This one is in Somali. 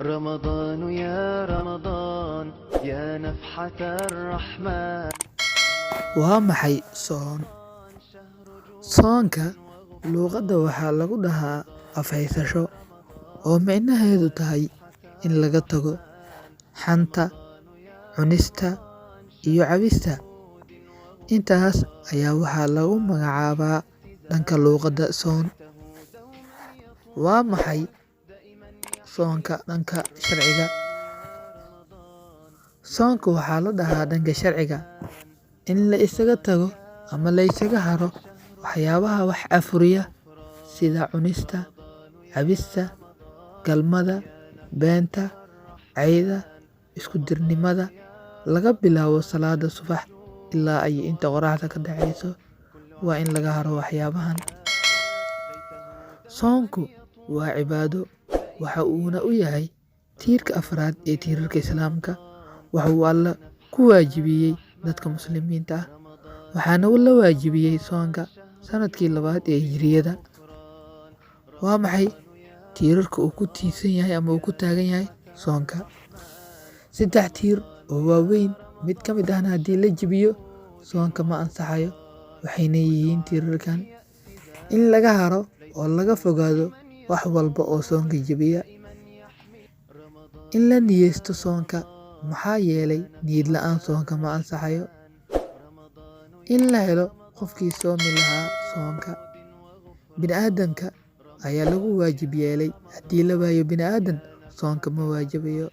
رمضان يا رمضان يا نفحة الرحمن. Waa maxay soon? Soonka luqadda waxaa lagu dhahaa afhaysasho, oo micnaheedu tahay in laga tago xanta, cunista, iyo cabista. Intaas ayaa waxaa lagu magacaabaa dhanka luqadda soon. Waa maxay soonka dhanka sharciga? Soonka waxaa la dhahaa dhanka sharciga in la isaga tago ama la isaga haro waxyaabaha wax afuriya sida cunista, cabista, galmada, beenta, cayda, isku dirnimada, laga bilaabo salaada subax ilaa ay inta qoraxda ka dhacayso. Waa in laga haro waxyaabahan. Soonku waa cibaado, waxa uuna u yahay tiirka afraad ee tiirarka Islaamka. Waxa uu Alle ku waajibiyey dadka muslimiinta ah, waxaana uu la waajibiyey soonka sanadkii 2 ee Hijriyada. Waa maxay tiirarka uu ku tiirsan yahay ama uu ku taagan yahay soonka? 3 tiir oo waaweyn, mid ka mid ahna haddii la jabiyo soonka ma ansaxayo. Waxayna yihiin tiirarkan: in laga haro oo laga fogaado wax walba oo soonka jabiya, in la niyeysto soonka maxaa yeelay niyad la'aan soonka ma ansaxayo, in la helo qofkii soomi lahaa soonka. Bini'aadamka ayaa lagu waajib yeelay, haddii la waayo bini'aadan soonka ma waajibayo.